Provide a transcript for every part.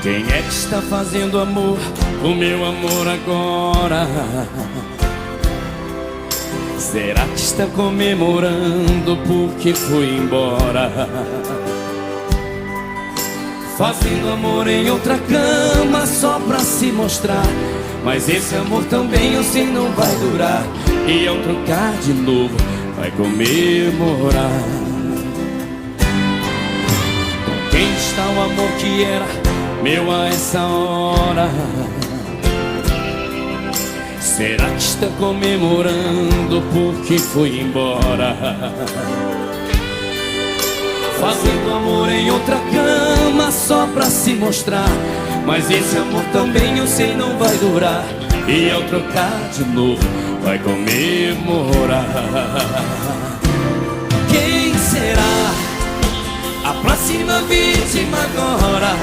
Quem é que está fazendo amor, o meu amor agora? Será que está comemorando porque foi embora? Fazendo amor em outra cama só pra se mostrar. Mas esse amor também eu sei não vai durar. E ao trocar de novo vai comemorar. Com quem está o amor que era meu a essa hora? Será que está comemorando porque foi embora? Fazendo amor em outra cama só pra se mostrar. Mas esse amor também eu sei não vai durar. E ao trocar de novo vai comemorar. Quem será a próxima vítima agora?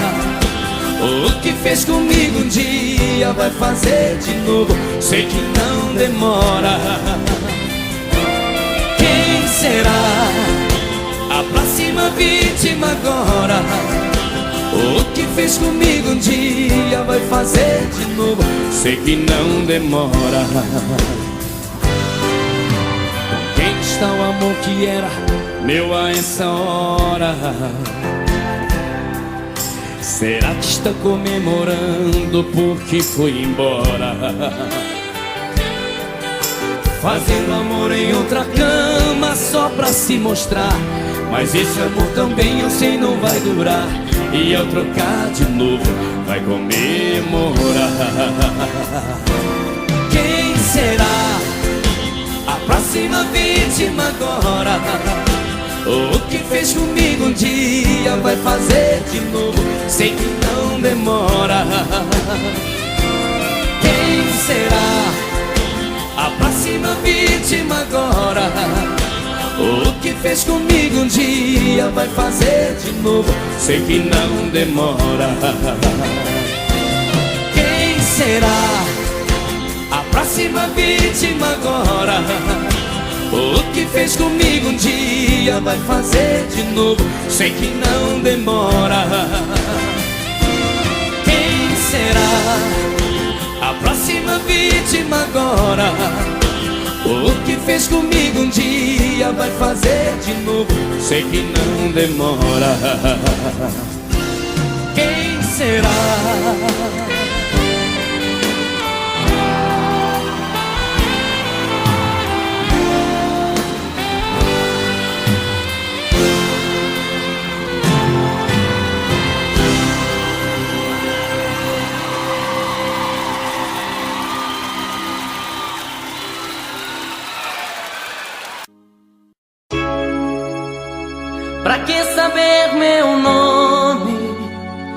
O que fez comigo um dia vai fazer de novo. Sei que não demora. Quem será a próxima vítima agora? O que fez comigo um dia vai fazer de novo. Sei que não demora. Quem está o amor que era meu a essa hora? Será que está comemorando porque foi embora? Fazendo amor em outra cama só pra se mostrar. Mas esse amor também eu sei não vai durar. E ao trocar de novo vai comemorar. Quem será a próxima vítima agora? O que fez comigo um dia vai fazer de novo. Sei que não demora. Quem será a próxima vítima agora? O que fez comigo um dia vai fazer de novo. Sei que não demora. Quem será a próxima vítima agora? O que fez comigo um dia vai fazer de novo. Sei que não demora. Quem será a próxima vítima agora? O que fez comigo um dia vai fazer de novo. Sei que não demora. Quem será? Pra que saber meu nome,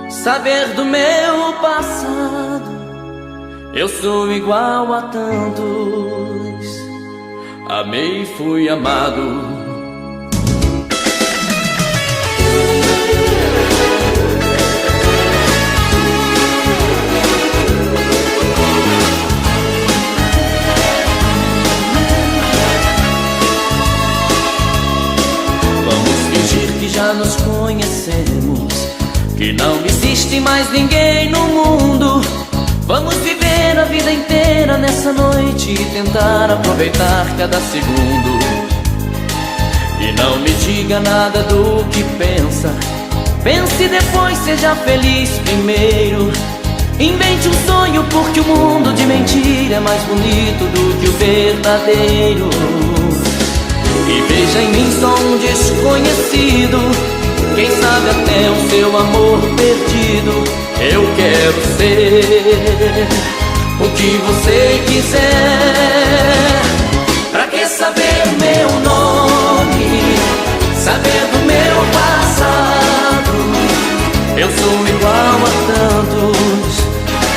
saber do meu passado? Eu sou igual a tantos, amei e fui amado. Já nos conhecemos, que não existe mais ninguém no mundo. Vamos viver a vida inteira nessa noite e tentar aproveitar cada segundo. E não me diga nada do que pensa. Pense depois, seja feliz primeiro. Invente um sonho porque o mundo de mentira é mais bonito do que o verdadeiro. E veja em mim só um desconhecido, quem sabe até o seu amor perdido. Eu quero ser o que você quiser. Pra que saber meu nome, saber do meu passado? Eu sou igual a tantos,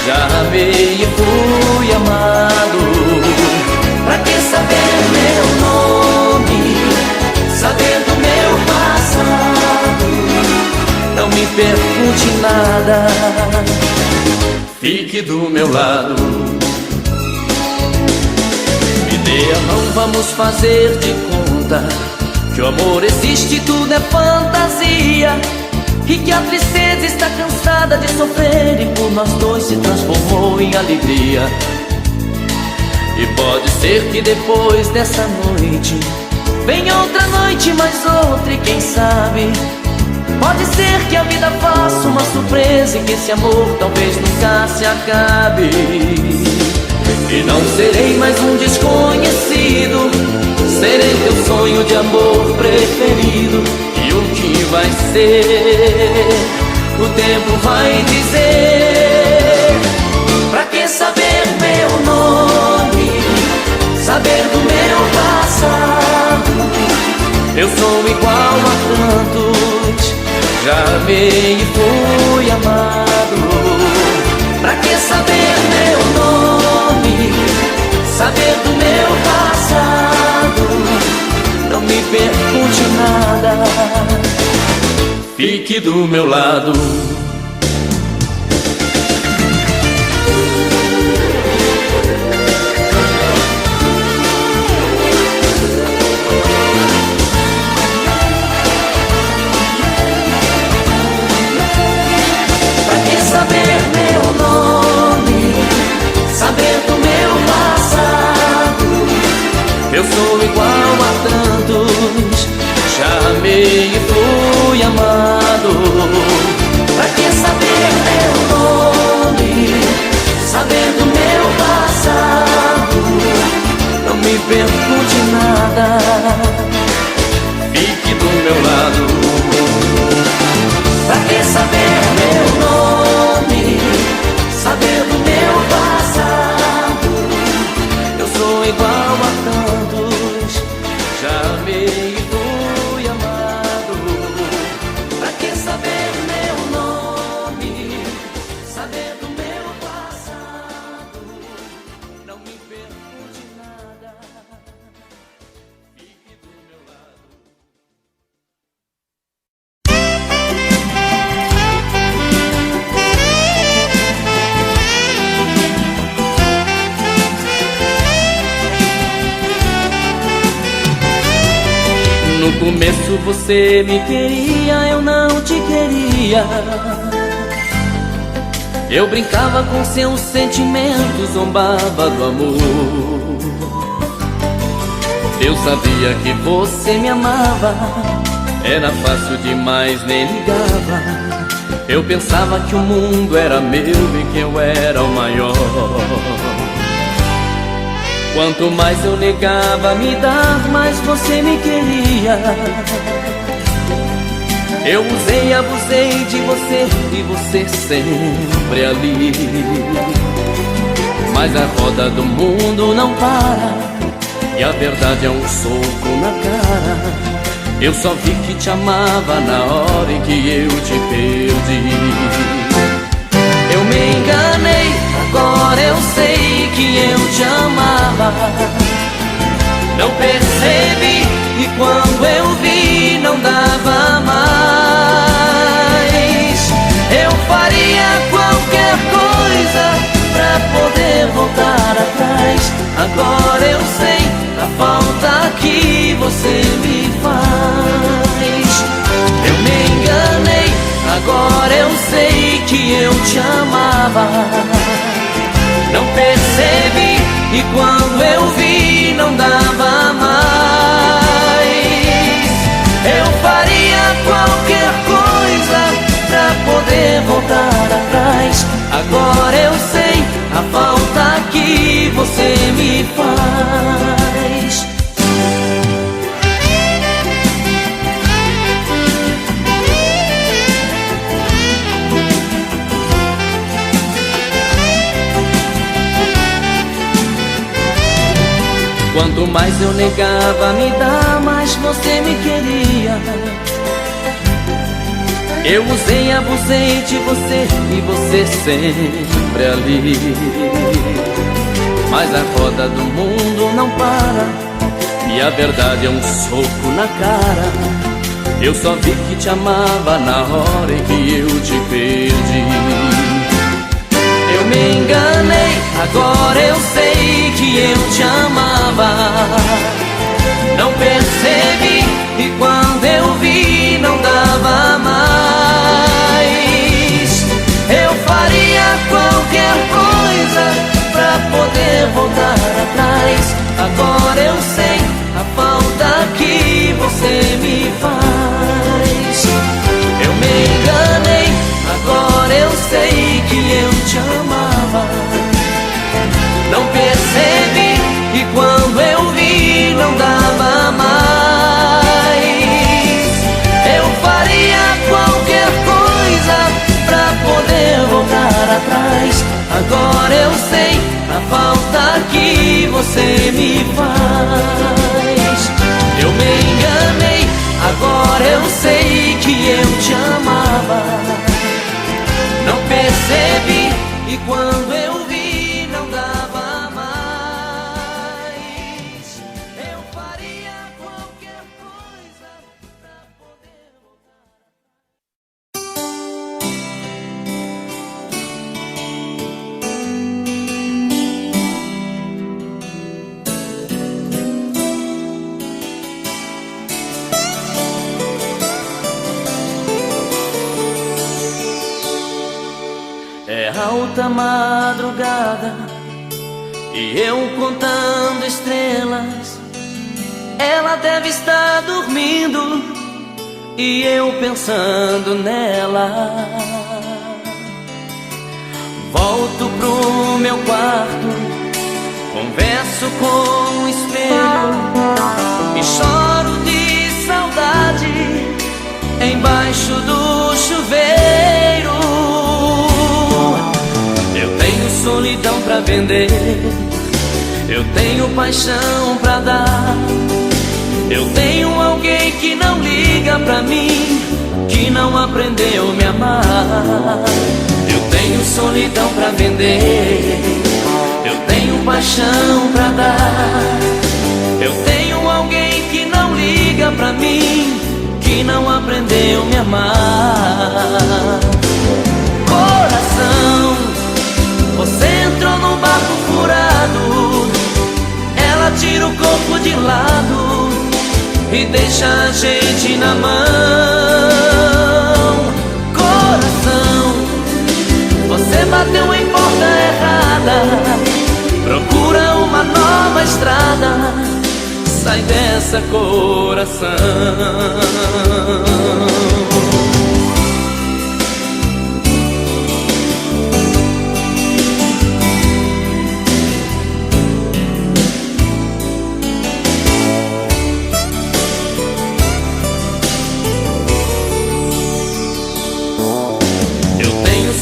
já amei e fui amado. Pra que saber meu nome, saber do meu passado? Não me pergunte nada, fique do meu lado. Me dê a mão, vamos fazer de conta que o amor existe, tudo é fantasia. e que a tristeza está cansada de sofrer e por nós dois se transformou em alegria. E pode ser que depois dessa noite venha outra noite, mais outra, e quem sabe pode ser que a vida faça uma surpresa e que esse amor talvez nunca se acabe. E não serei mais um desconhecido, serei teu sonho de amor preferido. E o que vai ser, o tempo vai dizer. Pra que saber meu nome, saber do meu passado? Eu sou igual a tantos, já amei e fui amado. Pra que saber meu nome, saber do meu passado? Não me pergunte nada, fique do meu lado. Saber meu nome, saber do meu passado. Eu sou igual a tantos, já amei e fui amado. Pra que saber meu nome, saber do meu passado? Não me pergunte nada, fique do meu lado. Pra que saber meu nome, saber do meu passado? Eu sou igual a tantos, já amei e fui amado. Pra que saber meu nome, saber do meu passado? Não me pergunte nada, fique do meu lado. No começo você me queria, eu não te queria. Eu brincava com seus sentimentos, zombava do amor. Eu sabia que você me amava, era fácil demais, nem ligava. Eu pensava que o mundo era meu e que eu era o maior. Quanto mais eu negava me dar, mais você me queria. Eu usei e abusei de você e você sempre ali. Mas a roda do mundo não para e a verdade é um soco na cara. Eu só vi que te amava na hora em que eu te perdi. Eu me enganei, agora eu sei que eu te amava. Não percebi e quando eu vi não dava mais. Eu faria qualquer coisa pra poder voltar atrás. Agora eu sei a falta que você me faz. Eu me enganei, agora eu sei que eu te amava. Não percebi e quando eu vi não dava mais. Eu faria qualquer coisa pra poder voltar atrás. Agora eu sei a falta que você me faz. Quanto mais eu negava me dar, mais você me queria. Eu usei e abusei de você e você sempre ali. Mas a roda do mundo não para e a verdade é um soco na cara. Eu só vi que te amava na hora em que eu te perdi. Eu me enganei, agora eu sei que eu te amava. Não percebi e quando eu vi não dava mais. eu sei a falta que você me faz. Eu me enganei, agora eu sei que eu te amava. Não percebi e quando eu vi não dava mais. Eu faria qualquer coisa pra poder voltar. É alta madrugada e eu contando estrelas. Ela deve estar dormindo e eu pensando nela. Volto pro meu quarto, converso com o espelho e choro de saudade embaixo do chuveiro. Eu tenho solidão pra vender, eu tenho paixão pra dar. Eu tenho alguém que não liga pra mim, que não aprendeu a me amar. Eu tenho solidão pra vender, eu tenho paixão pra dar. Eu tenho alguém que não liga pra mim, que não aprendeu a me amar. Coração, você entrou num barco furado. Ela tira o corpo de lado e deixa a gente na mão. Coração, você bateu em porta errada. Procura uma nova estrada. Sai dessa, coração.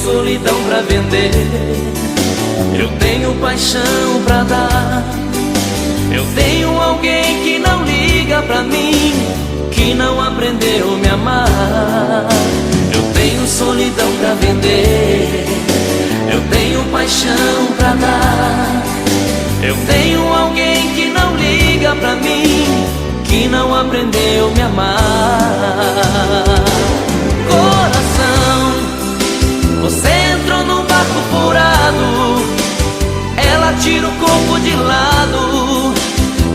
Solidão pra vender, eu tenho paixão pra dar. Eu tenho alguém que não liga pra mim, que não aprendeu a me amar. Eu tenho solidão pra vender, eu tenho paixão pra dar. Eu tenho alguém que não liga pra mim, que não aprendeu a me amar. Coração, você entrou num barco furado. Ela tira o corpo de lado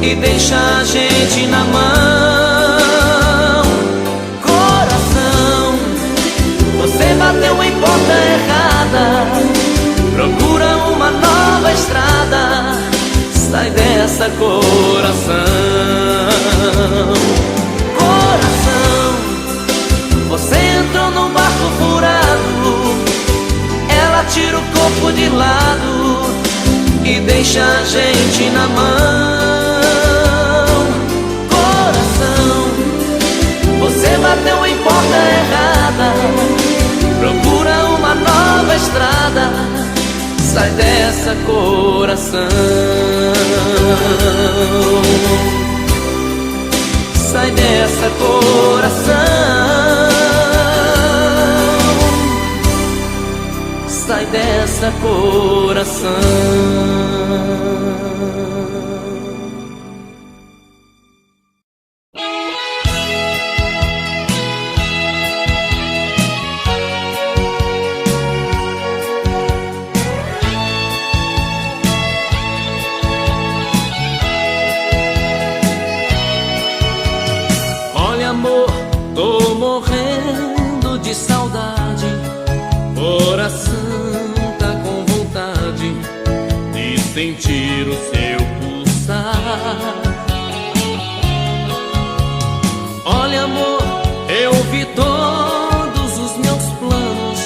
e deixa a gente na mão. Coração, você bateu em porta errada. Procura uma nova estrada. Sai dessa, coração. Coração, você entrou num barco furado. Ela tira o corpo de lado e deixa a gente na mão. Coração, você bateu em porta errada. Procura uma nova estrada. Sai dessa, coração. Sai dessa, coração. Sai dessa, coração. Olha, amor, tô morrendo de saudade. Coração tá com vontade de sentir o seu pulsar. Olha, amor, eu vi todos os meus planos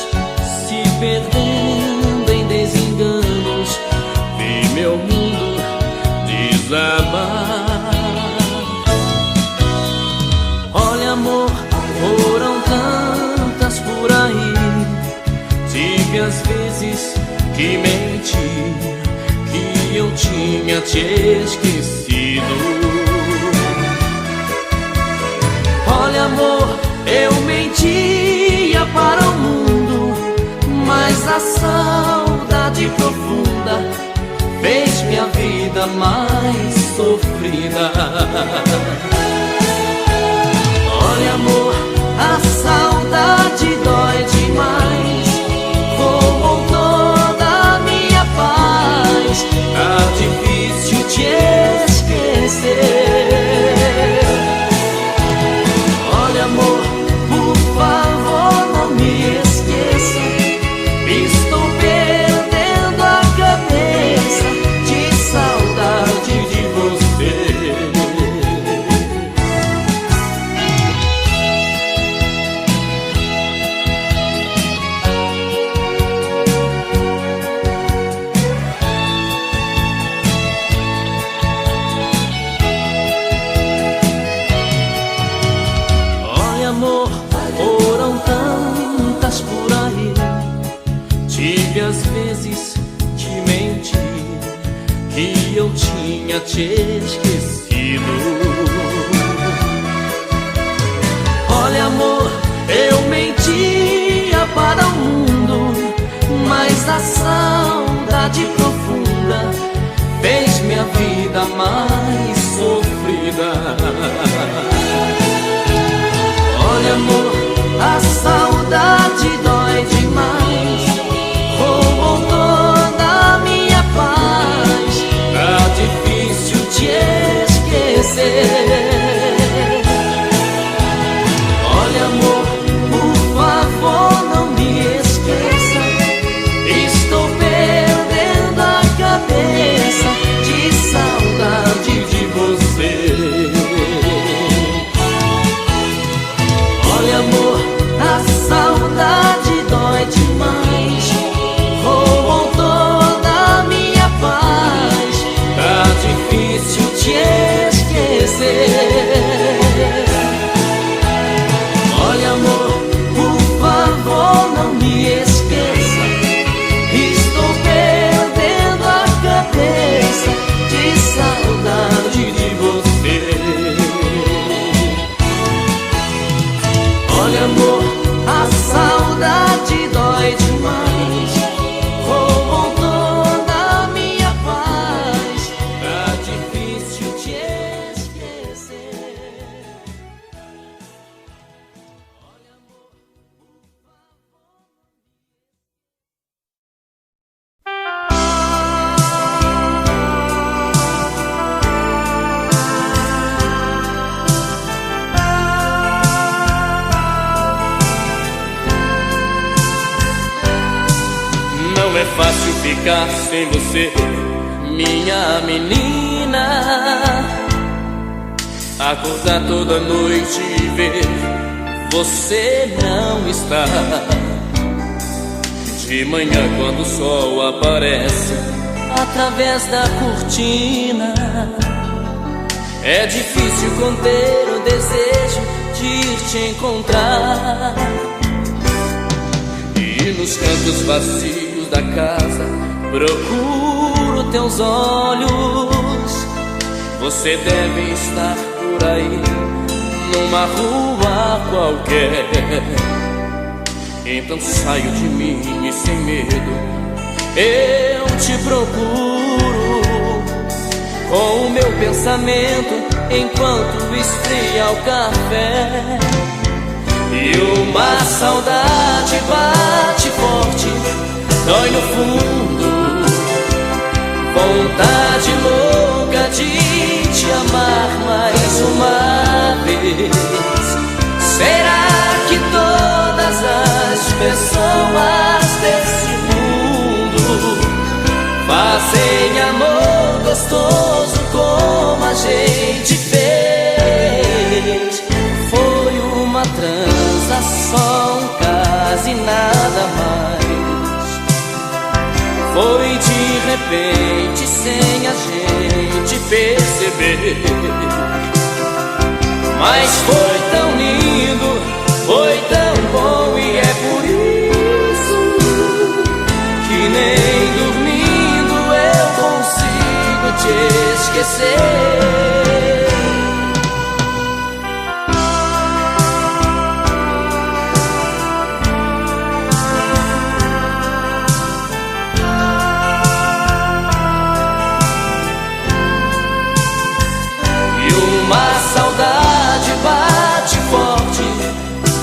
se perdendo em desenganos. Vi meu mundo desabar. Olha, amor, foram tantas por aí. Tive as vezes que menti, tinha te esquecido. Olha, amor, eu mentia para o mundo, mas a saudade profunda fez minha vida mais sofrida. Olha, amor, a saudade dói demais, roubou toda a minha paz. Tá difícil te esquecer. Olha, amor, por favor, não me esqueça. Estou perdendo a cabeça de saudade de você. Olha, amor, foram tantas por aí. Tive às vezes te mentir, que eu tinha te esquecido. Olha, amor, eu mentia para o mundo, mas a saudade profunda fez minha vida mais sofrida. Olha, amor, a saudade dói demais, roubou toda a minha paz. Tá difícil te esquecer. Olha, amor, por favor, não me esqueça. Estou perdendo a cabeça de saudade de você. Olha, amor, a saudade dói demais, roubou toda a minha paz. Tá difícil te esquecer. Olha, amor, por favor, não me esqueça. Estou perdendo a cabeça de saudade de você. Olha, amor, a saudade dói demais, roubou toda a minha paz. Tá difícil te esquecer. Olha, amor, não é fácil ficar sem você, minha menina. Acordar toda noite e ver você não está. De manhã, quando o sol aparece através da cortina, é difícil conter o desejo de ir te encontrar. E nos cantos vazios da casa procuro teus olhos. Você deve estar por aí, numa rua qualquer. Então saio de mim e sem medo eu te procuro, com o meu pensamento enquanto esfria o café. E uma saudade bate forte, dói no fundo, vontade louca de te amar mais uma vez. Será que todas as pessoas desse mundo fazem amor gostoso como a gente fez? Foi uma transação, quase nada mais. Foi de repente, sem a gente perceber. Mas foi tão lindo, foi tão bom, e é por isso que nem dormindo eu consigo te esquecer. Uma saudade bate forte,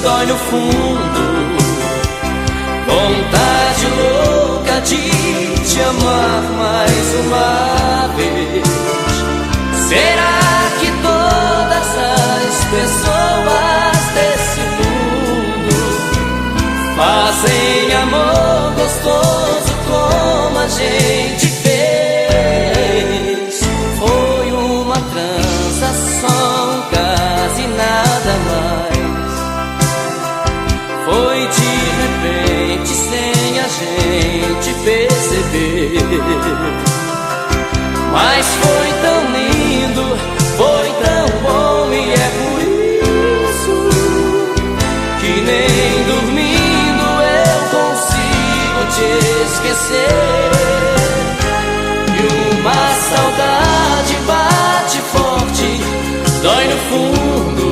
dói no fundo. Vontade louca de te amar mais uma vez. Será que todas as pessoas desse mundo fazem amor gostoso como a gente fez? Foi uma transação, quase nada mais. Foi de repente, sem a gente perceber. Mas foi tão lindo, foi tão bom, e é por isso que nem dormindo eu consigo te esquecer. E uma saudade bate forte, dói no fundo.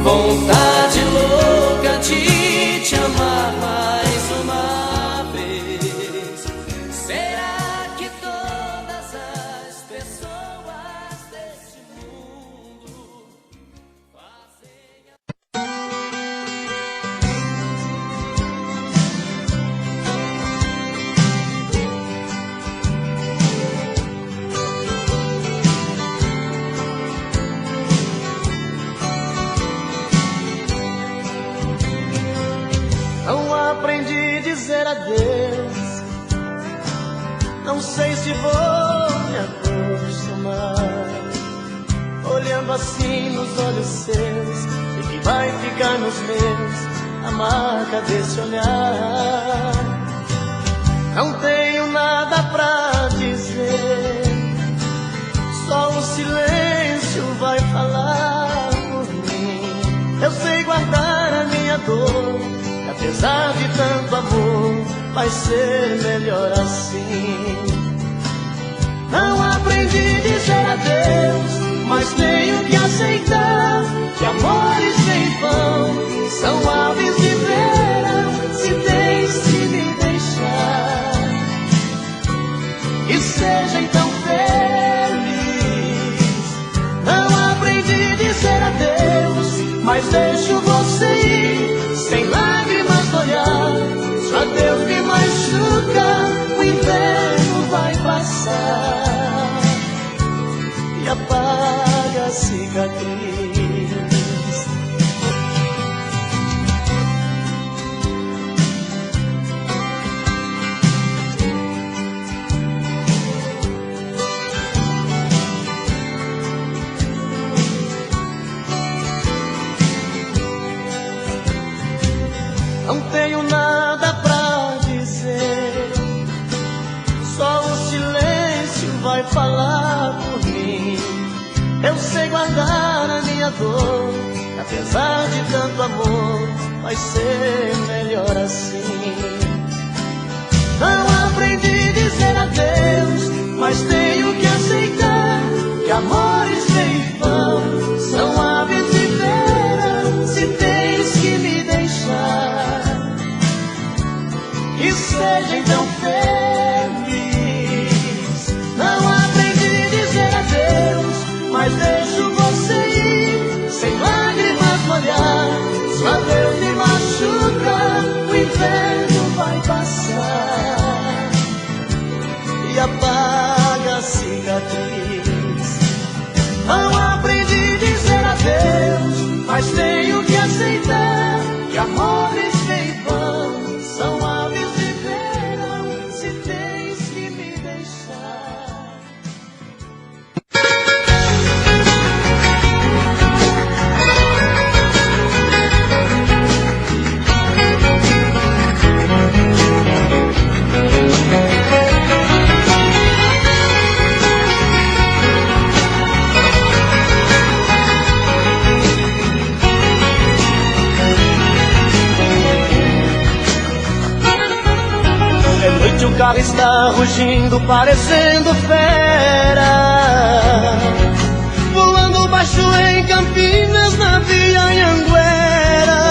Vontade louca de te amar mais uma vez. Será que todas as pessoas deste mundo fazem Não aprendi a dizer adeus, não sei se vou me acostumar. Olhando assim nos olhos seus, e que vai ficar nos meus a marca desse olhar. Não tenho nada pra dizer, só o silêncio vai falar por mim. Eu sei guardar a minha dor, apesar de tanto amor, vai ser melhor assim. Não aprendi a dizer adeus, mas tenho que aceitar que amores sem vão são aves de verão. Se tens que me deixar, e seja então feliz. Não aprendi a dizer adeus, mas deixo você ir sem lágrimas no olhar. Se o adeus me machuca, o inverno vai passar e apaga a cicatriz. Não tenho nada pra dizer, só o silêncio vai falar por mim. Eu sei guardar a minha dor, apesar de tanto amor, vai ser melhor assim. Não aprendi a dizer adeus, mas tenho que aceitar que amores sem vão são aves de verão. Se tens que me deixar, que seja então feliz. Não aprendi a dizer adeus, mas deixo você ir sem lágrimas no olhar. Se o adeus me machuca, o inverno vai passar e apaga a cicatriz. Não aprendi a dizer adeus, mas tenho que aceitar que amores sem vão são aves de verão. Se tens que me deixar. carro está rugindo, parecendo fera, voando baixo em Campinas, na Via Anhanguera.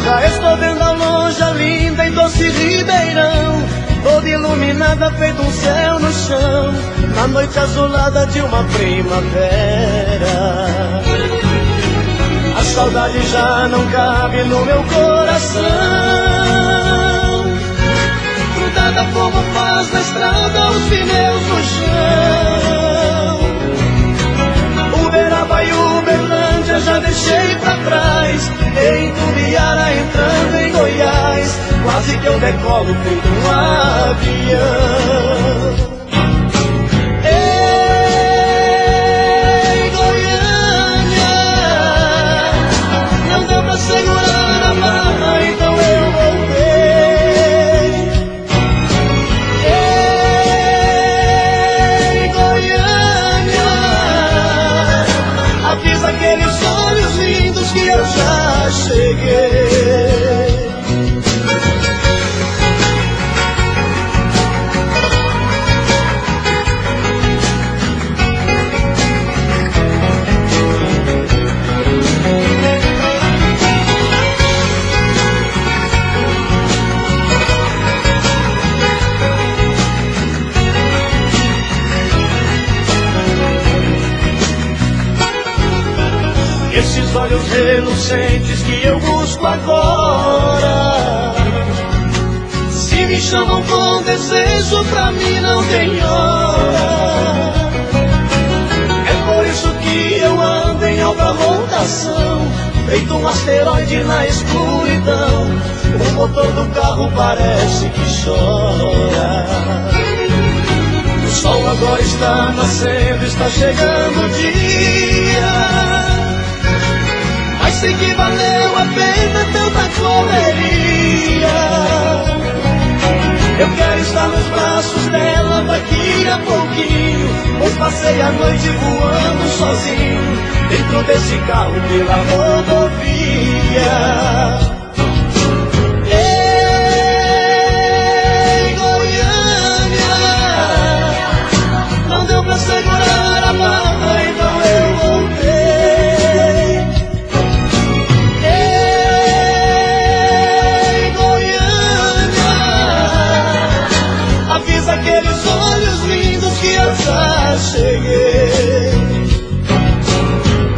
Já estou vendo ao longe a linda e doce Ribeirão, toda iluminada, feito um céu no chão, na noite azulada de uma primavera. A saudade já não cabe no meu coração, grudada como faz na estrada os pneus no chão. Uberaba e Uberlândia já deixei pra trás, em Tubiara entrando em Goiás, quase que eu decolo feito um avião. Segurar a barra, então eu voltei. Ei, Goiânia, avisa aqueles olhos lindos que eu já cheguei. Esses olhos relucentes que eu busco agora, se me chamam com desejo, pra mim não tem hora. É por isso que eu ando em alta rotação, feito um asteroide na escuridão. O motor do carro parece que chora. O sol agora está nascendo, está chegando o dia, mas sei que valeu a pena tanta correria. Eu quero estar nos braços dela daqui a pouquinho, pois passei a noite voando sozinho dentro desse carro pela rodovia. Ei, Goiânia, não deu pra segurar a barra, então eu voltei. Aqueles olhos lindos que eu já cheguei.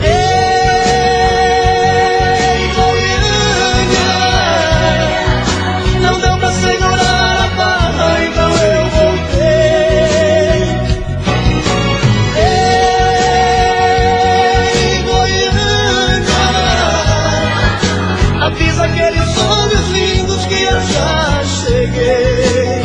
Ei, Goiânia, não deu pra segurar a barra, então eu voltei. Ei, Goiânia, avisa aqueles olhos lindos que eu já cheguei.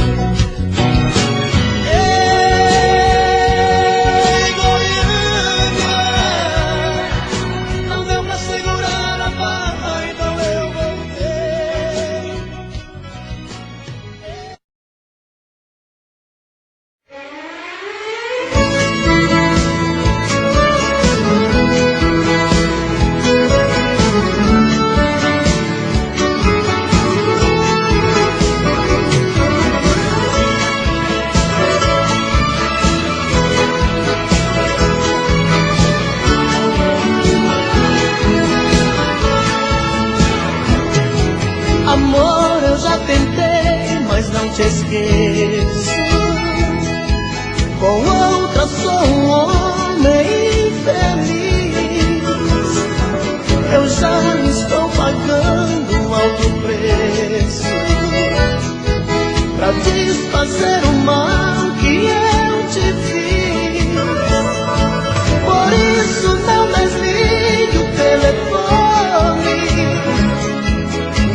Amor, eu já tentei, mas não te esqueço. Com outra sou um homem infeliz. Eu já estou pagando um alto preço pra desfazer o mal que eu te fiz. Por isso não desligue o telefone,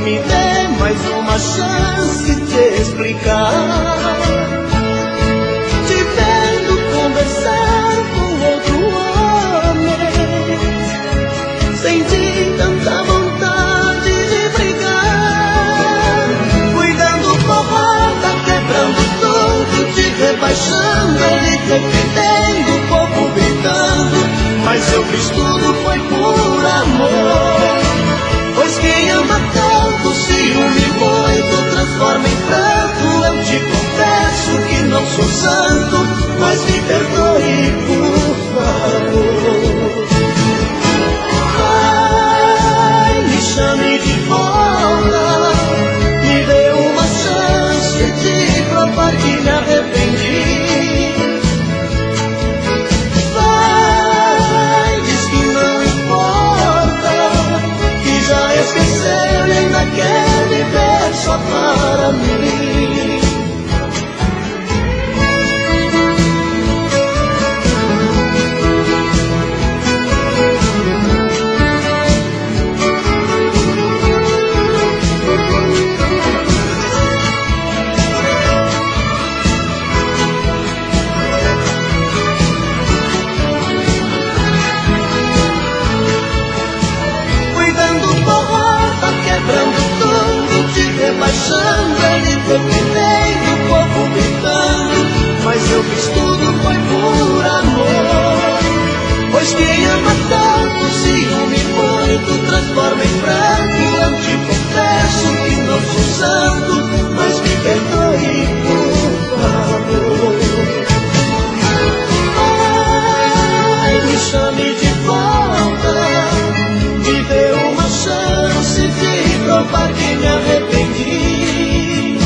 me dê mais uma chance de explicar. Te vendo conversar com outro homem, senti tanta vontade de brigar. Fui dando porrada, quebrando tudo, te rebaixando, ele defendendo, o povo gritando. Mas eu fiz tudo, foi por amor. Pois quem ama tanto, ciúme muito desculpa que me arrependi.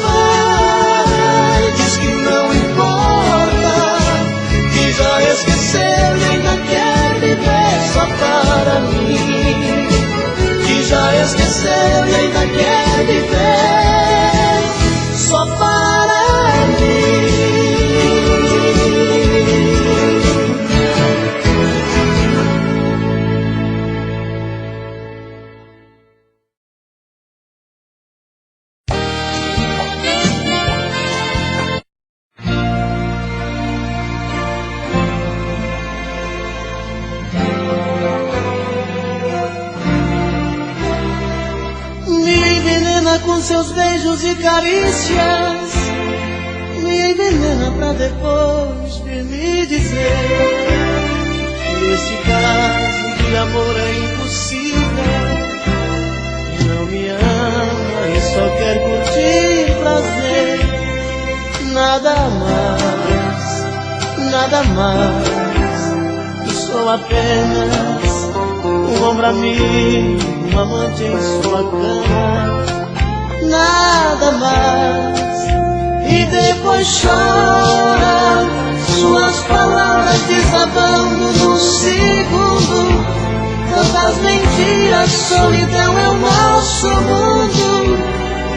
Ai, diz que não importa, que já esqueceu e ainda quer viver só para mim. Que já esqueceu e ainda quer viver só para mim. Com seus beijos e carícias, me envenena pra depois vir me dizer que esse caso de amor é impossível. Não me ama e só quer curtir prazer. Nada mais, sou apenas um ombro amigo, um amante em sua cama. Nada mais. E depois chora, suas palavras desabando no segundo. Tantas mentiras, solidão é o nosso mundo.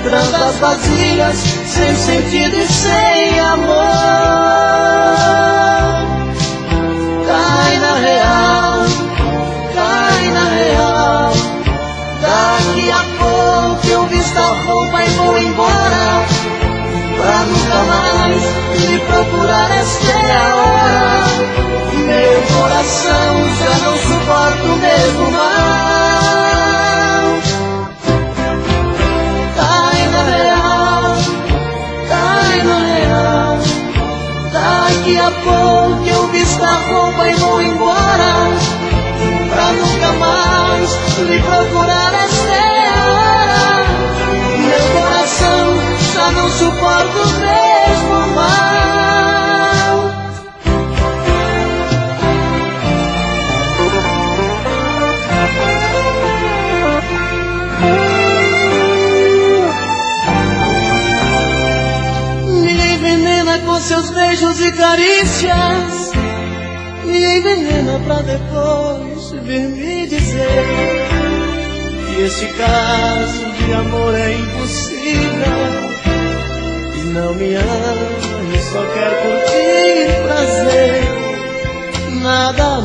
Trandas vazias, sem sentido e sem amor. Cai na real, cai na real. Daqui a pouco eu visto a roupa e vou embora, pra nunca mais me procurar. Esta é a hora. Meu coração já não suporta o mesmo mal. Cai na real, cai na real. Daqui a pouco eu visto a roupa e vou embora, pra nunca mais me procurar. Esta é a hora. Meu coração já não suporta o mesmo mal. Me envenena com seus beijos e carícias, me envenena pra depois vir me dizer que esse caso de amor é impossível. E não me ama e só quer curtir prazer. Nada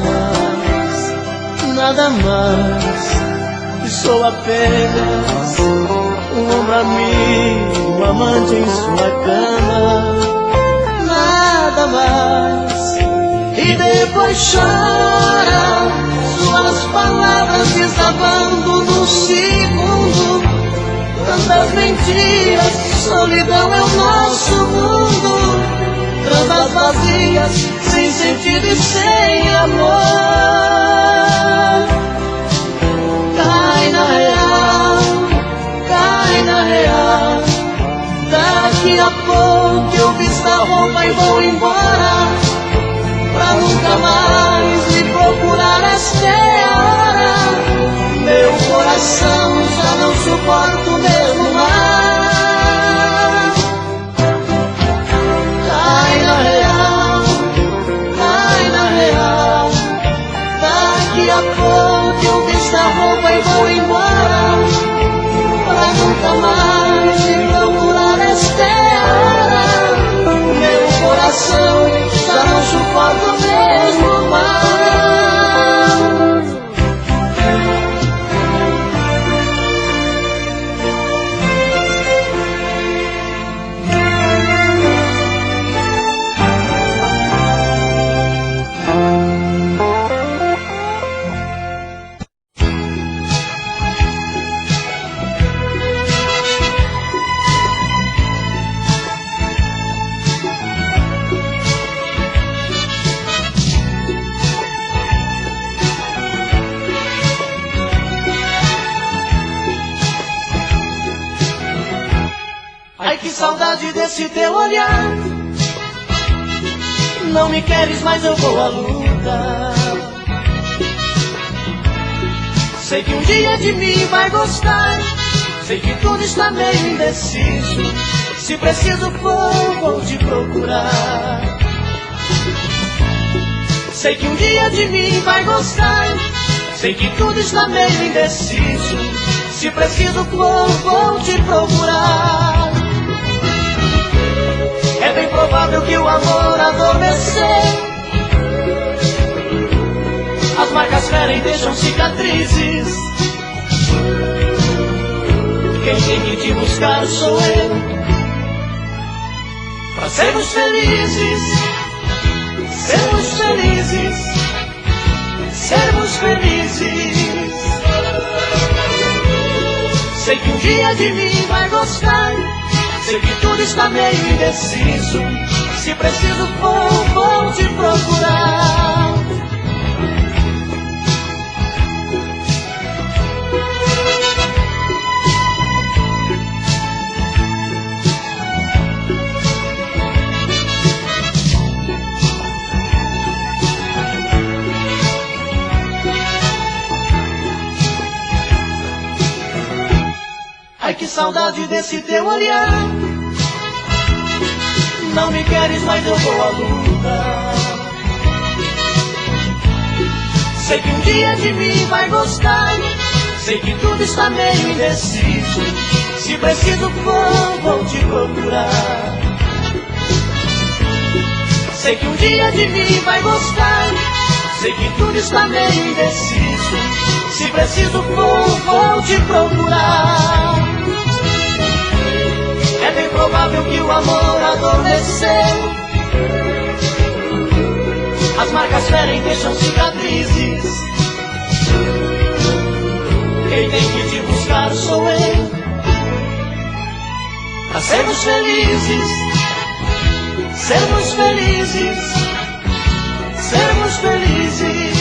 mais, que sou apenas um ombro amigo, um amante em sua cama. Nada mais. E depois chora, suas palavras desabando no segundo. Tantas mentiras, solidão é o nosso mundo. Trandas vazias, sem sentido e sem amor. Cai na real, cai na real. Daqui a pouco eu visto a roupa e vou embora, pra nunca mais me procurar. Esta é a hora. Meu coração já não suporta o mesmo mal. Cai na real, cai na real. Daqui a pouco eu visto a roupa e vou embora, pra nunca mais me procurar. Esta é a hora. Meu coração já não suporta o mesmo mal. Ai, que saudade desse teu olhar. Não me queres, mas eu vou à luta. Sei que um dia de mim vai gostar. Sei que tudo está meio indeciso. Se preciso for, vou te procurar. Sei que um dia de mim vai gostar. Sei que tudo está meio indeciso. Se preciso for, vou te procurar. É bem provável que o amor adormeceu. As marcas ferem, deixam cicatrizes. Quem tem que te buscar sou eu. Pra sermos felizes, sermos felizes, sermos felizes. Sei que um dia de mim vai gostar. Sei que tudo está meio indeciso. Se preciso for, vou te procurar. Ai, que saudade desse teu olhar. Não me queres, mas eu vou à luta. Sei que um dia de mim vai gostar. Sei que tudo está meio indeciso. Se preciso for, vou te procurar. Sei que um dia de mim vai gostar. Sei que tudo está meio indeciso. Se preciso for, vou te procurar. É bem provável que o amor adormeceu. As marcas ferem, deixam cicatrizes. Quem tem que te buscar sou eu. Pra sermos felizes, sermos felizes, sermos felizes.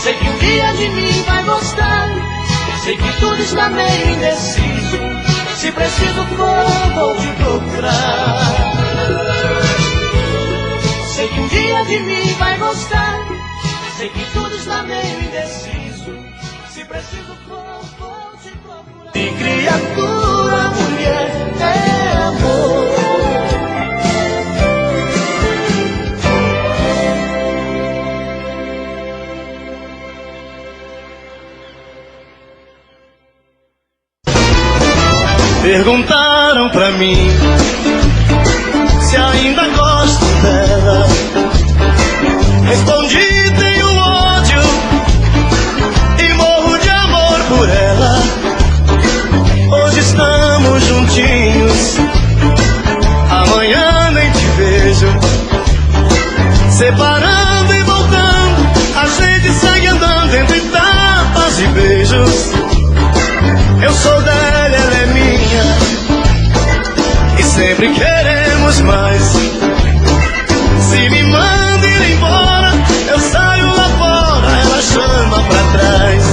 Sei que um dia de mim vai gostar. Sei que tudo está meio indeciso. Se preciso for, vou te procurar. Sei que um dia de mim vai gostar. Sei que tudo está meio indeciso. Se preciso for, vou te procurar. E criatura, mulher, é amor. Perguntaram pra mim se ainda gosto dela. Respondi, tenho ódio e morro de amor por ela. Hoje estamos juntinhos, amanhã nem te vejo. Separando e voltando, a gente segue andando entre tapas e beijos. Eu sou dela, ela é minha, e sempre queremos mais. Se me manda ir embora, eu saio lá fora, ela chama pra trás.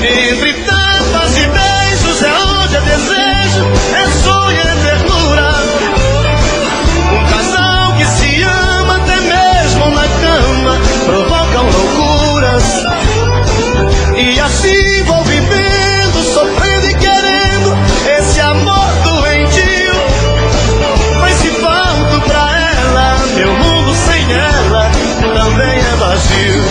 Entre tapas e beijos é onde é desejo, é sonho, é ternura. Um casal que se ama até mesmo na cama provocam loucuras. E assim vou vivendo, sofrendo e querendo esse amor doentio. Mas se falto pra ela, meu mundo sem ela também é vazio.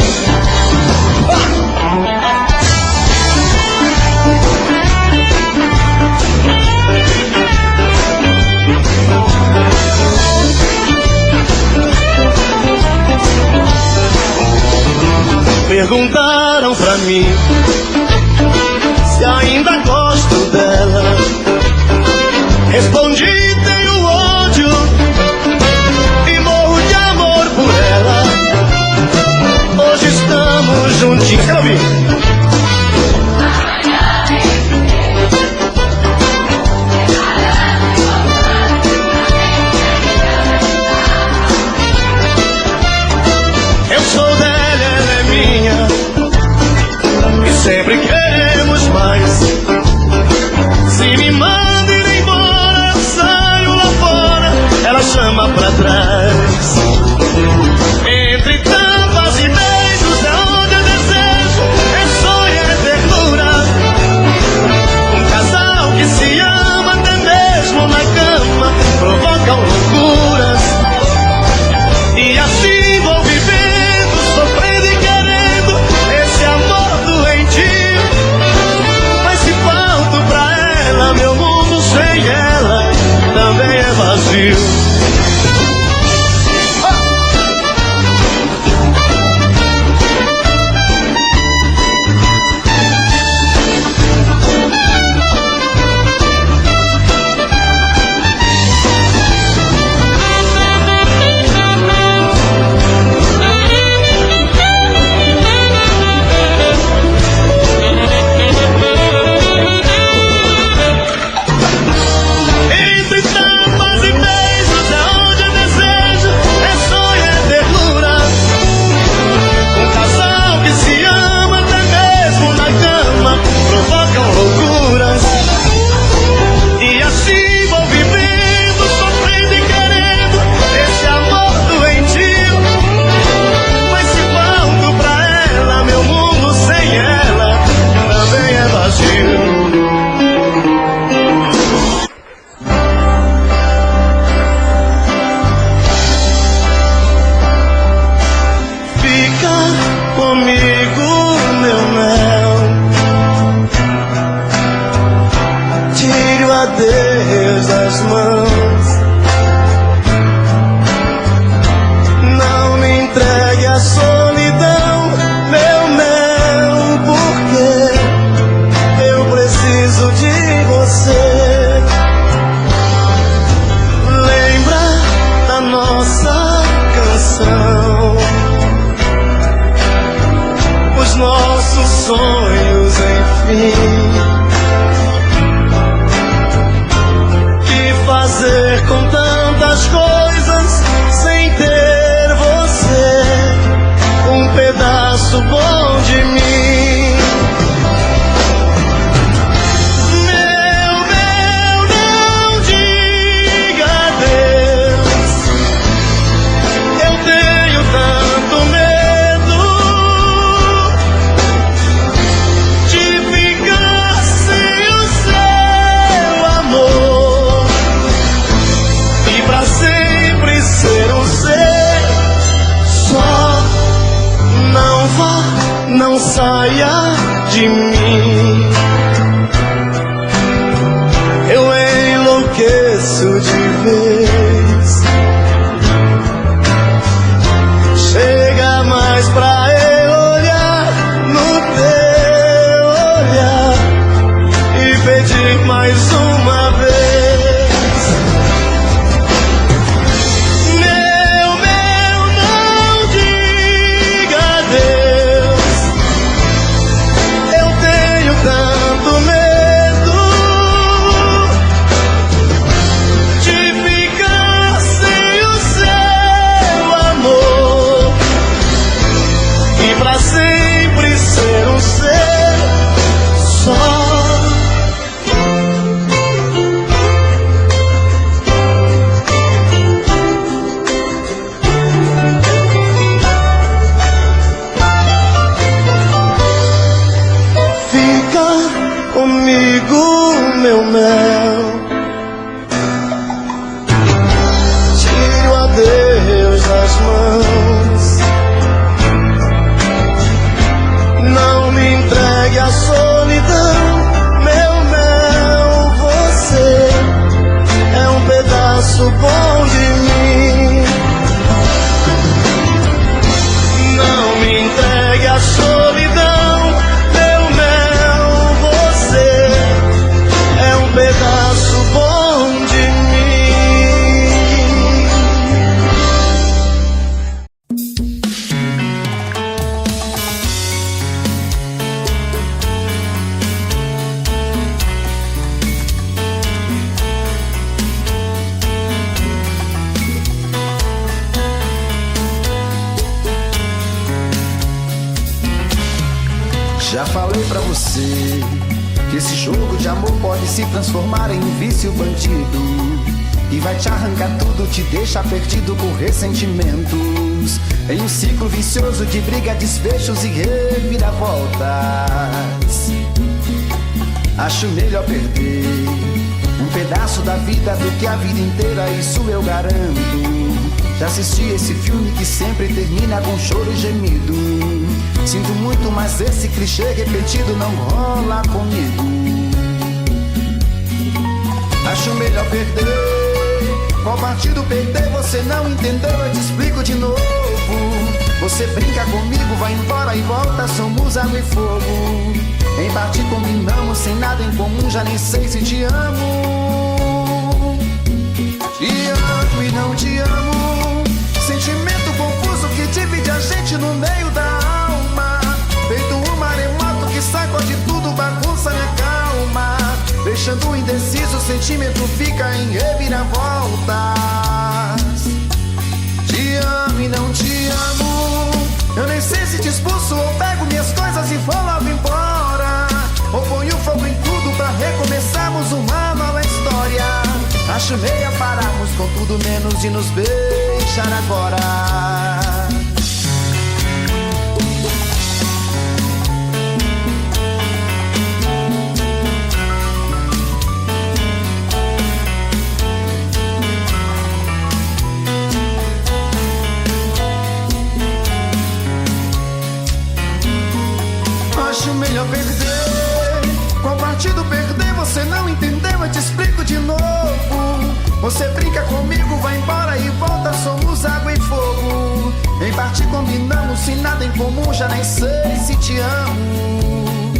Perguntaram pra mim se ainda gosto dela. Respondi, tenho ódio e morro de amor por ela. Hoje estamos juntinhos. Quero ouvir. Eu sou dela, ela é minha, e sempre queremos mais. Se me manda ir embora, eu saio lá fora, ela chama pra trás. Entre tapas e beijos os nossos sonhos, enfim. Que fazer com tantas coisas sem ter você, um pedaço bom de mim. Não saia de mim, eu enlouqueço de vez. Chega mais pra eu olhar no teu olhar e pedir mais uma vez. Meu mel, tire o adeus das mãos, não me entregue à solidão. Meu mel, você é um pedaço bom de mim. Não me entregue à solidão. Pedaço bom de mim. Já falei pra você que esse jogo de amor pode se transformar em um vício bandido, e vai te arrancar tudo, te deixar perdido com ressentimentos, em um ciclo vicioso de briga, desfechos e reviravoltas. Acho melhor perder um pedaço da vida do que a vida inteira, isso eu garanto. Já assisti esse filme que sempre termina com choro e gemido. Sinto muito, mas esse clichê repetido não rola comigo. Acho melhor perder. Qual partido perder? Você não entendeu, eu te explico de novo. Você brinca comigo, vai embora e volta, somos água e fogo. Em parte combinamos, sem nada em comum, já nem sei se te amo. Te amo e não te amo, sentimento confuso que divide a gente no meio da alma. Feito um maremoto que sacode tudo, bagunça minha calma. Deixando indeciso, o sentimento fica em reviravoltas. Te amo e não te amo, eu nem sei se te expulso ou pego minhas coisas e vou logo embora, ou ponho fogo em tudo pra recomeçarmos uma nova história. Acho meio pararmos com tudo menos de nos beijar agora. Acho melhor perder. Qual partido perder? Você não entendeu, eu te explico de novo. Você brinca comigo, vai embora e volta, somos água e fogo. Em parte combinamos, sem nada em comum, já nem sei se te amo.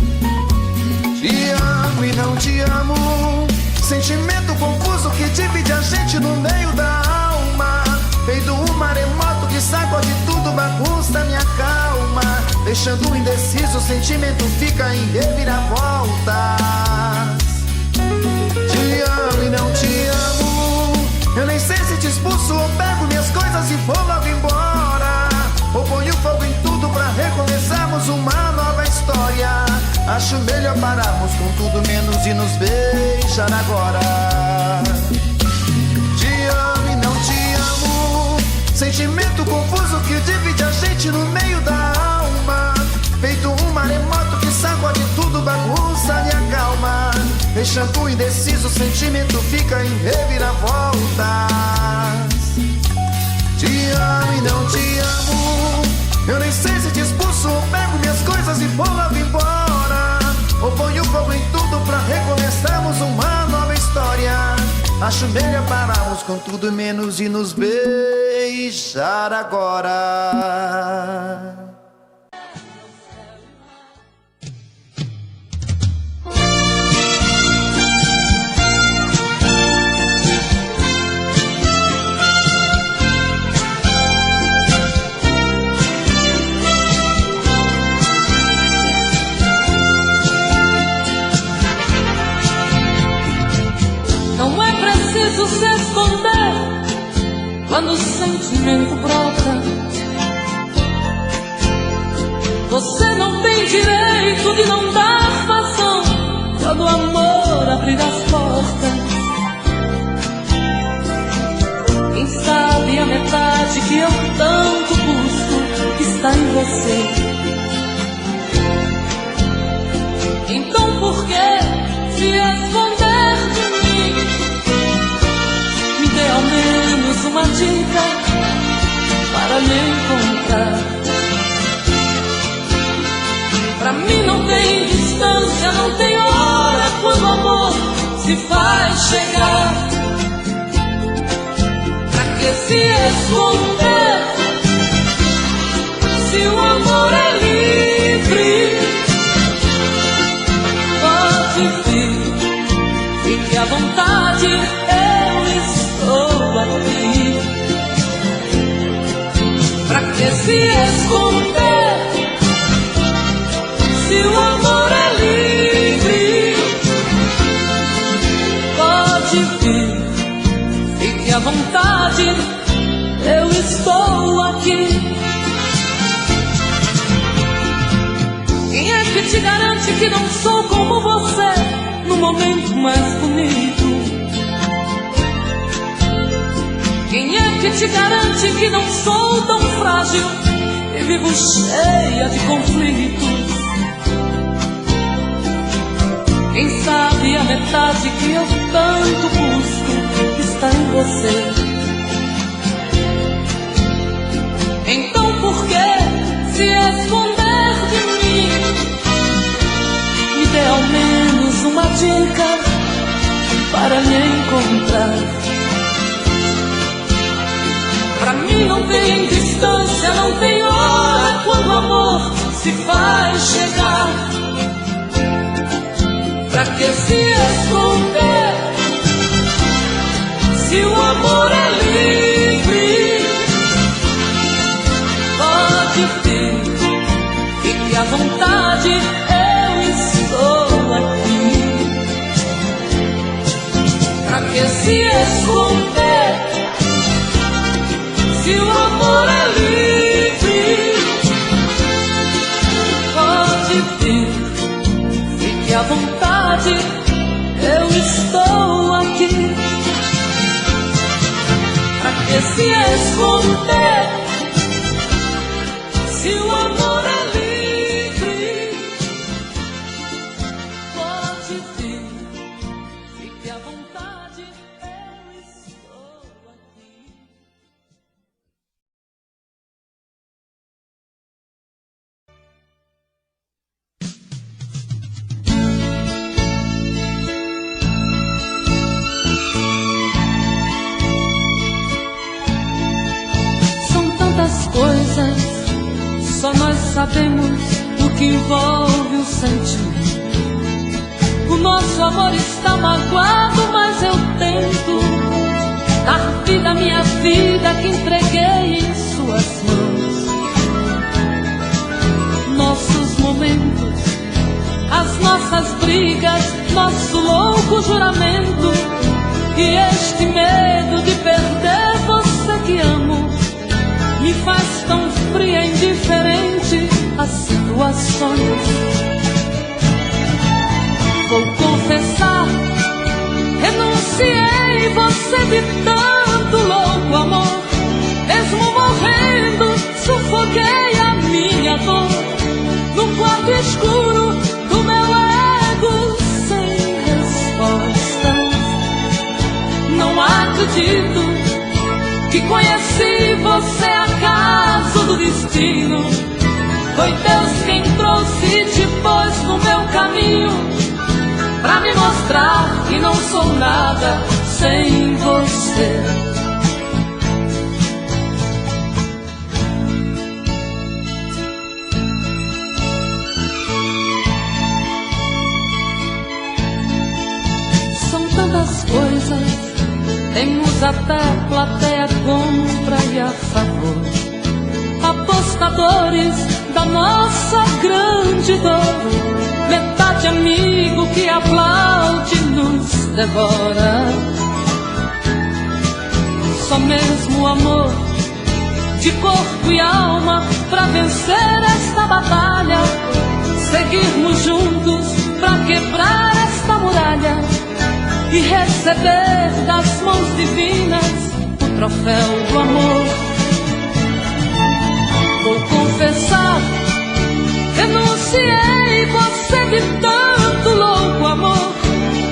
Te amo e não te amo, sentimento confuso que divide a gente no meio da alma. Feito um maremoto que sacode tudo, bagunça minha calma. deixando indeciso, o sentimento fica em reviravoltas. Te amo e não te amo, eu nem sei se te expulso ou pego minhas coisas e vou logo embora, ou ponho fogo em tudo pra recomeçarmos uma nova história. Acho melhor pararmos com tudo menos e nos beijar agora. Te amo e não te amo, sentimento confuso que divide a gente no meio da alma, feito um maremoto que sacode tudo, bagunça e acalma, deixando indeciso, o sentimento fica em reviravoltas. Te amo e não te amo, eu nem sei se te expulso ou pego minhas coisas e vou logo embora, ou ponho fogo em tudo pra recomeçarmos uma nova história. Acho melhor pararmos com tudo menos e nos beijar agora. Se esconder quando o sentimento brota. Você não tem direito de não dar vazão quando o amor abrir as portas. Quem sabe a metade que eu tanto busco está em você. Então por que se esconder de mim? Dê ao menos uma dica para me encontrar. Pra mim não tem distância, não tem hora quando o amor se faz chegar. Pra que se esconder se o amor é livre? Pode vir, fique à vontade, estou aqui. Pra que se esconder se o amor é livre? Pode vir, fique à vontade, eu estou aqui. Quem é que te garante que não sou como você no momento mais bonito? Quem é que te garante que não sou tão frágil e vivo cheia de conflitos? Quem sabe a metade que eu tanto busco está em você. Então por que se esconder de mim? Me dê ao menos uma dica para me encontrar. Pra mim não tem distância, não tem hora quando o amor se faz chegar. Pra que se esconder se o amor é livre? Pode vir, fique à vontade, eu estou aqui. Pra que se esconder se o amor é livre? Pode vir, fique à vontade, eu estou aqui. Pra que se esconder se o amor é livre? Pode vir, fique à vontade, eu estou aqui. Coisas, só nós sabemos o que envolve o sentimento. O nosso amor está magoado, mas eu tento dar vida à minha vida que entreguei em suas mãos. momentos, as nossas brigas, nosso louco juramento. E este medo de perder você que amo me faz tão fria e indiferente às situações. Vou confessar, renunciei você de tanto louco amor. Mesmo morrendo, sufoquei a minha dor num quarto escuro do meu ego sem respostas. Não acredito que conheci você acaso do destino. Foi Deus quem trouxe e te pôs no meu caminho, pra me mostrar que não sou nada sem você. São tantas coisas, temos até plateia contra e a favor, apostadores da nossa grande dor, metade amigo que aplaude nos devora. Só mesmo o amor de corpo e alma pra vencer esta batalha, seguirmos juntos pra quebrar esta muralha e receber das mãos divinas o troféu do amor. Vou confessar, renunciei você de tanto louco amor.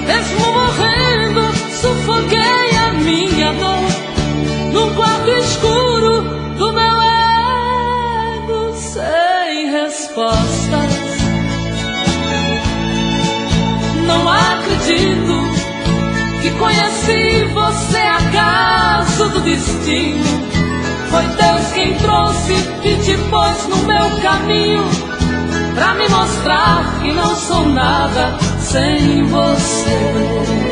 Mesmo morrendo, sufoquei a minha dor num quarto escuro do meu ego sem respostas. Não acredito que conheci você acaso do destino. Foi Deus quem trouxe e te pôs no meu caminho, pra me mostrar que não sou nada sem você.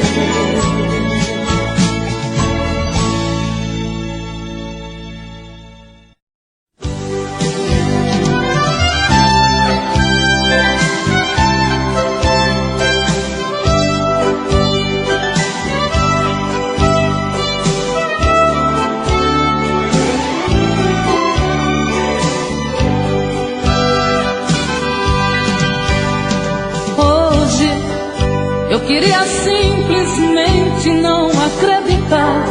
Eu queria simplesmente não acreditar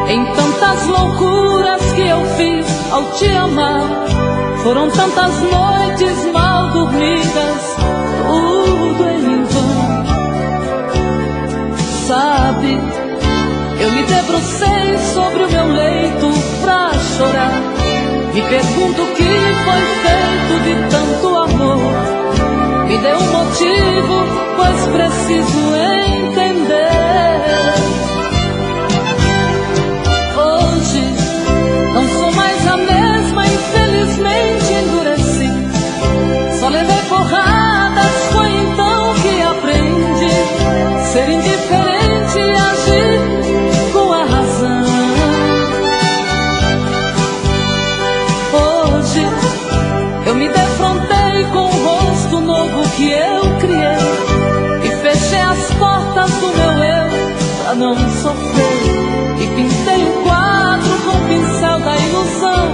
em tantas loucuras que eu fiz ao te amar. Foram tantas noites mal dormidas, tudo em vão. Sabe, eu me debrucei sobre o meu leito pra chorar. Me pergunto o que foi feito de tanto amor. Me dê um motivo, pois preciso entender. Hoje não sou mais a mesma, infelizmente endureci. Só levei porradas, foi então que aprendi ser indiferente e agir com a razão. Hoje eu me defrontei com o rosto novo que eu criei e fechei as portas do meu eu pra não sofrer. E pintei um quadro com o pincel da ilusão.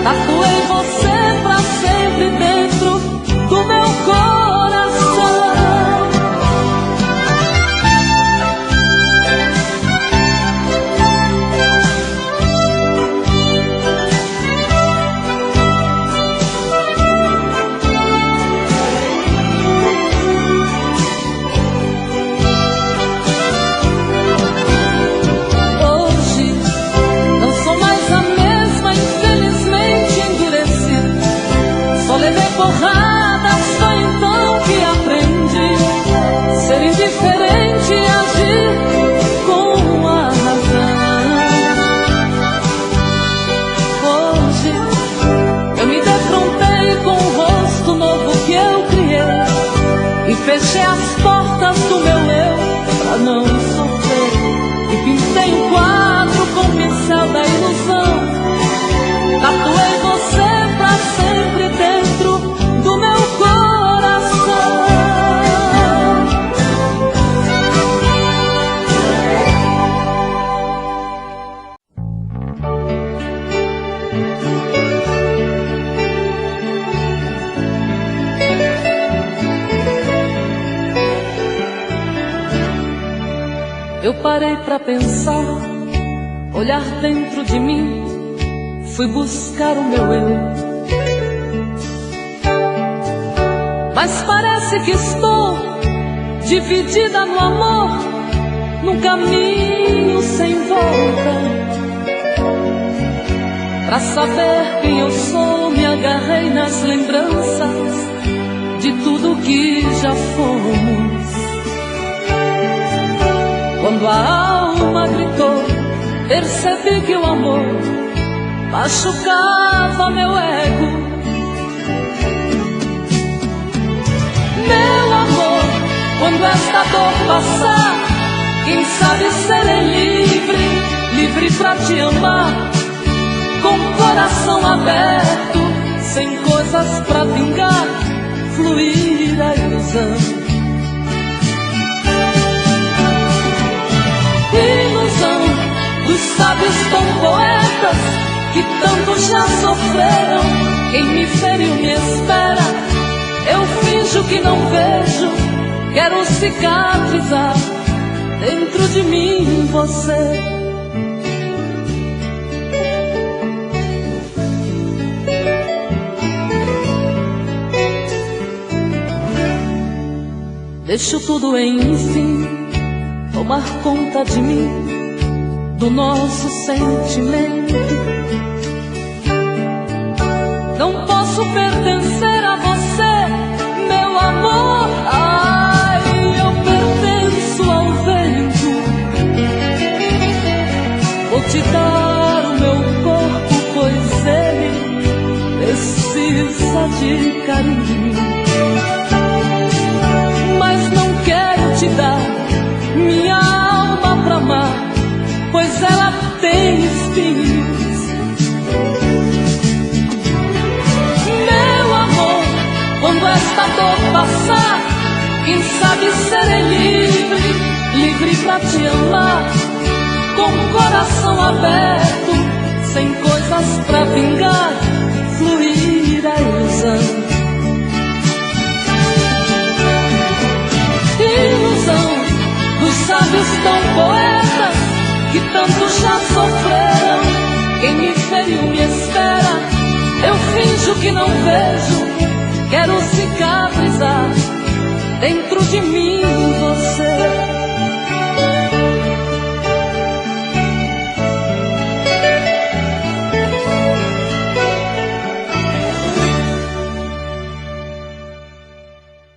Tatuei você pra sempre dentro do meu coração. Porradas, foi então que aprendi ser indiferente e agir com a razão. Hoje eu me defrontei com o rosto novo que eu criei e fechei as portas do meu eu pra não sofrer. E pintei um quadro com o pincel da ilusão. Tatuei você pra sempre dentro do meu Eu parei pra pensar, olhar dentro de mim, fui buscar o meu eu. Mas parece que estou dividida no amor, num caminho sem volta. Pra saber quem eu sou, me agarrei nas lembranças de tudo que já fomos. Quando a alma gritou, percebi que o amor machucava meu ego. Meu amor, quando esta dor passar, quem sabe serei livre, livre pra te amar, com o coração aberto, sem coisas pra vingar, fluir a ilusão. Ilusão dos sábios tão poetas que tanto já sofreram. Quem me feriu me espera, eu finjo que não vejo, quero cicatrizar dentro de mim você. Deixo tudo enfim tomar conta de mim, do nosso sentimento. Não posso pertencer a você, meu amor. Ai, eu pertenço ao vento. Vou te dar o meu corpo, pois ele precisa de carinho. Mas não quero te dar minha alma pra amar, pois ela tem espinhos. Meu amor, quando esta dor passar, quem sabe serei livre, livre pra te amar, com o coração aberto, sem coisas pra vingar, fluir a ilusão. Ilusão dos sábios tão poetas que tanto já sofreram. Quem me feriu me espera, eu finjo que não vejo, quero cicatrizar dentro de mim.